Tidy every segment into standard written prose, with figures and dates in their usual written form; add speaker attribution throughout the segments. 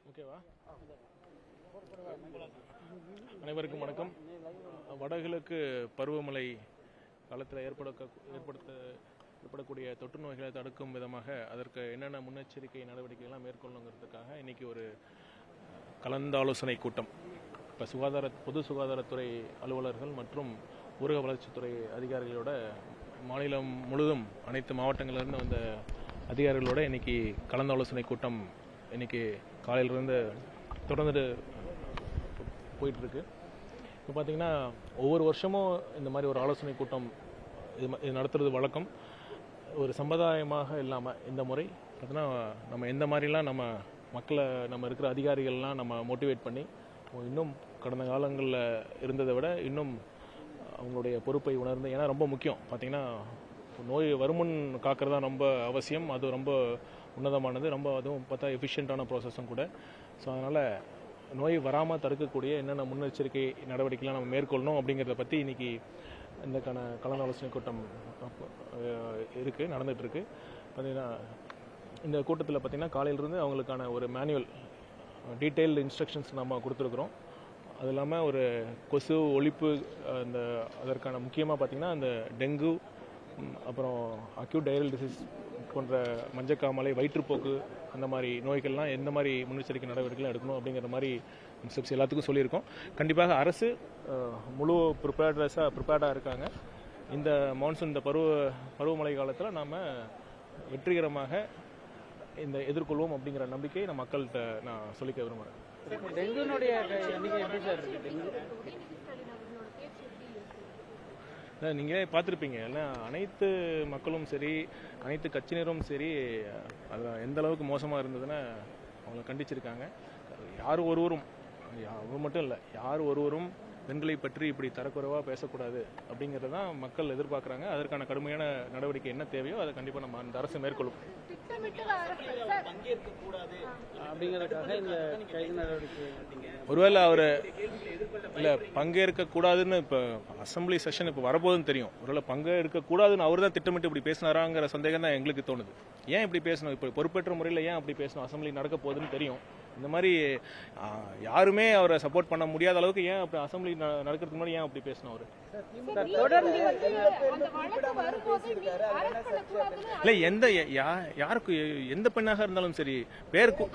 Speaker 1: ஓகேவா? அனைவருக்கும் வணக்கம். வடகிழக்கு பருவமழை காலத்தில் ஏற்படக்கூடிய தொற்று நோய்களை தடுக்கும் விதமாக அதற்கு என்னென்ன முன்னெச்சரிக்கை நடவடிக்கைகள்லாம் மேற்கொள்ளணுங்கிறதுக்காக இன்றைக்கி ஒரு கலந்தாலோசனை கூட்டம் இப்போ பொது சுகாதாரத்துறை அலுவலர்கள் மற்றும் ஊரக வளர்ச்சித்துறை அதிகாரிகளோட மாநிலம் முழுவதும் அனைத்து மாவட்டங்களிலிருந்து வந்த அதிகாரிகளோட இன்றைக்கி கலந்தாலோசனை கூட்டம் இன்றைக்கி காலையிலிருந்து தொடர்ந்து போயிட்டுருக்கு. இப்போ பார்த்திங்கன்னா ஒவ்வொரு வருஷமும் இந்த மாதிரி ஒரு ஆலோசனை கூட்டம் இது நடத்துறது வழக்கம். ஒரு சம்பிரதாயமாக இல்லாமல் இந்த முறை பார்த்தீங்கன்னா நம்ம எந்த மாதிரிலாம் நம்ம மக்களை நம்ம இருக்கிற அதிகாரிகள்லாம் நம்ம மோட்டிவேட் பண்ணி இன்னும் கடந்த காலங்களில் இருந்ததை விட இன்னும் அவங்களுடைய பொறுப்பை உணர்ந்து, ஏன்னா ரொம்ப முக்கியம் பார்த்திங்கன்னா நோய் வருமுன் காக்கிறது தான் ரொம்ப அவசியம். அது ரொம்ப உன்னதமானது, ரொம்ப அதுவும் பார்த்தா எஃபிஷியண்ட்டான ப்ராசஸும் கூட. ஸோ அதனால் நோய் வராமல் தடுக்கக்கூடிய என்னென்ன முன்னெச்சரிக்கை நடவடிக்கைலாம் நம்ம மேற்கொள்ளணும் அப்படிங்கிறத பற்றி இன்றைக்கி இந்த கலந்தாலோசனை கூட்டம் இருக்குது, நடந்துகிட்ருக்கு. பார்த்திங்கன்னா இந்த கூட்டத்தில் பார்த்திங்கன்னா காலையிலிருந்து அவங்களுக்கான ஒரு மேனுவல் டீட்டெயில்டு இன்ஸ்ட்ரக்ஷன்ஸ் நம்ம கொடுத்துருக்குறோம். அது இல்லாமல் ஒரு கொசு ஒழிப்பு அதற்கான முக்கியமாக பார்த்திங்கன்னா அந்த டெங்கு, அப்புறம் அக்யூட் டயரியல் டிசீஸ் போன்ற மஞ்சக்காமலை, வயிற்றுப்போக்கு, அந்த மாதிரி நோய்கள்லாம் எந்த மாதிரி முன்னெச்சரிக்கை நடவடிக்கைகள் எடுக்கணும் அப்படிங்கிற மாதிரி ஸ்டெப்ஸ் எல்லாத்துக்கும் சொல்லியிருக்கோம். கண்டிப்பாக அரசு முழு ப்ரிப்பேர்டாக இருக்காங்க. இந்த மான்சூன், இந்த பருவமழை காலத்தில் நாம் வெற்றிகரமாக இந்த எதிர்கொள்வோம் அப்படிங்கிற நம்பிக்கை நம்ம மக்கள்கிட்ட நான் சொல்லிக்க விரும்புகிறேன்.
Speaker 2: டெங்குனுடைய எண்ணிக்கை எப்படி சார் இருக்கு?
Speaker 1: நீங்களே பார்த்துருப்பீங்க, இல்லை அனைத்து மக்களும் சரி, அனைத்து கட்சியினரும் சரி, அது எந்த அளவுக்கு மோசமாக இருந்ததுன்னு அவங்கள கண்டிச்சிருக்காங்க. யார் ஒருவரும், அவங்க மட்டும் இல்லை, யார் ஒருவரும் பெண்களை பற்றி இப்படி தரக்குறைவாக பேசக்கூடாது அப்படிங்கிறது தான் மக்கள் எதிர்பார்க்குறாங்க. அதற்கான கடுமையான நடவடிக்கை என்ன தேவையோ அதை கண்டிப்பாக நம்ம அந்த அரசு மேற்கொள்ளும்.
Speaker 2: அப்படிங்கிறதுக்காக இந்த கைது நடவடிக்கை
Speaker 1: ஒருவேளை அவர் இல்லை பங்கேற்கக்கூடாதுன்னு இப்போ அசம்பிளி செஷன் இப்போ வரப்போகுதுன்னு தெரியும். ஒருவேளை பங்கேற்கக்கூடாதுன்னு அவர் தான் திட்டமிட்டு இப்படி பேசினாராங்கிற சந்தேகம் தான் எங்களுக்கு தோணுது. ஏன் இப்படி பேசணும்? இப்போ பொறுப்பேற்ற முறையில் ஏன் அப்படி பேசணும்? அசம்பிளி நடக்க போகுதுன்னு தெரியும். இந்த மாதிரி யாருமே அவரை சப்போர்ட் பண்ண முடியாத அளவுக்கு ஏன் அப்படி அசம்பிளி நடக்கிறதுக்கு முன்னாடி ஏன் அப்படி பேசணும் அவர்? இல்லை யாருக்கு எந்த பெண்ணாக இருந்தாலும் சரி பேருக்கு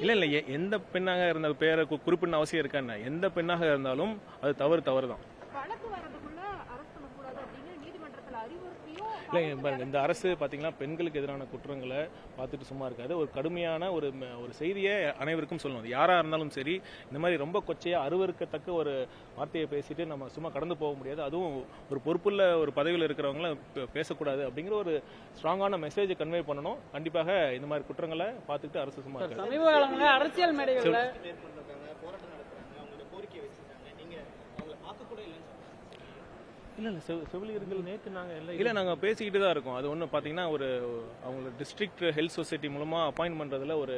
Speaker 1: இல்லை எந்த பெண்ணாக இருந்த பேரை குறிப்பிட அவசியம் இருக்கான்னு, எந்த பெண்ணாக இருந்தாலும் அது தவறு தான். இல்லை இந்த அரசு பார்த்தீங்கன்னா பெண்களுக்கு எதிரான குற்றங்களை பார்த்துட்டு சும்மா இருக்காது. ஒரு கடுமையான ஒரு செய்தியை அனைவருக்கும் சொல்லணும். யாராக இருந்தாலும் சரி, இந்த மாதிரி ரொம்ப கொச்சையாக அருவருக்கத்தக்க ஒரு வார்த்தையை பேசிட்டு நம்ம சும்மா கடந்து போக முடியாது. அதுவும் ஒரு பொறுப்புள்ள ஒரு பதவியில் இருக்கிறவங்கள பேசக்கூடாது அப்படிங்கிற ஒரு ஸ்ட்ராங்கான மெசேஜை கன்வே பண்ணணும். கண்டிப்பாக இந்த மாதிரி குற்றங்களை பார்த்துட்டு அரசு சும்மா இருக்காது.
Speaker 2: சமீப காலங்களில் அரசியல் மேடைகளில்
Speaker 1: இல்லை செவிலியர்கள் நேற்று நாங்கள் பேசிக்கிட்டு தான் இருக்கோம். அது ஒன்று பார்த்தீங்கன்னா அவங்கள டிஸ்ட்ரிக்ட் ஹெல்த் சொசைட்டி மூலமாக அப்பாயின்ட் பண்ணுறதுல ஒரு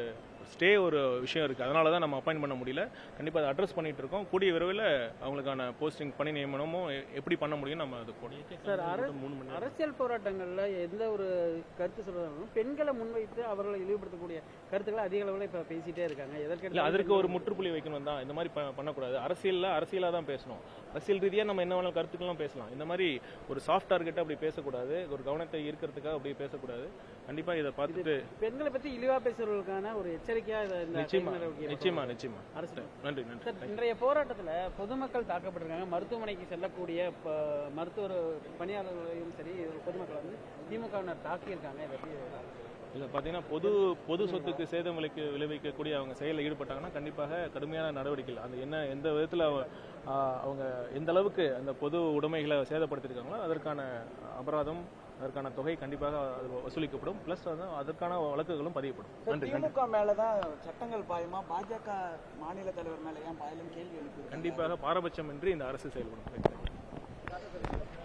Speaker 1: விஷயம் இருக்குது. அதனால தான் நம்ம அப்பாயின்ட் பண்ண முடியல. கண்டிப்பாக அதை அட்ரஸ் பண்ணிட்டு இருக்கோம். கூடிய விரைவில் அவங்களுக்கான போஸ்டிங் பணி நியமனமும் எப்படி பண்ண முடியும் நம்ம அது
Speaker 2: சார். அரசியல் போராட்டங்களில் எந்த ஒரு கருத்து சொல்றதாலும் பெண்களை முன்வைத்து அவர்களை இழிவுபடுத்தக்கூடிய கருத்துக்களை அதிக அளவில் இப்போ பேசிட்டே இருக்காங்க. எதற்கு
Speaker 1: அதற்கு ஒரு முற்றுப்புள்ளி வைக்கணும் தான். இந்த மாதிரி பண்ணக்கூடாது. அரசியலாக தான் பேசணும். அரசியல் ரீதியாக நம்ம என்ன வேணாலும் கருத்துக்கெல்லாம் பேசலாம். இந்த மாதிரி ஒரு சாஃப்ட் டார்கெட்டாக அப்படி பேசக்கூடாது. ஒரு கவனத்தை ஈர்க்கிறதுக்காக அப்படி பேசக்கூடாது. கண்டிப்பாக இதை பார்த்துட்டு
Speaker 2: பெண்களை பற்றி இழிவாக பேசுறவர்களுக்கான ஒரு
Speaker 1: நிச்சயமா
Speaker 2: அரசு.
Speaker 1: நன்றி.
Speaker 2: இன்றைய போராட்டத்தில் பொதுமக்கள் தாக்கப்பட்டிருக்காங்க. மருத்துவமனைக்கு செல்லக்கூடிய மருத்துவ பணியாளர்களையும் சரி பொதுமக்கள் வந்து திமுகவினர் தாக்கியிருக்காங்க.
Speaker 1: இல்லை பார்த்தீங்கன்னா பொது சொத்துக்கு சேதம் விளைவிக்கக்கூடிய அவங்க செயலில் ஈடுபட்டாங்கன்னா கண்டிப்பாக கடுமையான நடவடிக்கைகள், அது எந்த விதத்தில் அவங்க எந்த அளவுக்கு அந்த பொது உடைமைகளை சேதப்படுத்தியிருக்காங்களோ அதற்கான அபராதம், அதற்கான தொகை கண்டிப்பாக வசூலிக்கப்படும். பிளஸ் அதற்கான வழக்குகளும் பதியப்படும். நன்றி.
Speaker 3: திமுக மேலதான் சட்டங்கள் பாயமா, பாஜக மாநில தலைவர் மேல ஏன் பாயலும் கேள்வி எழுப்பி?
Speaker 1: கண்டிப்பாக பாரபட்சம் இன்றி இந்த அரசு செயல்படும்.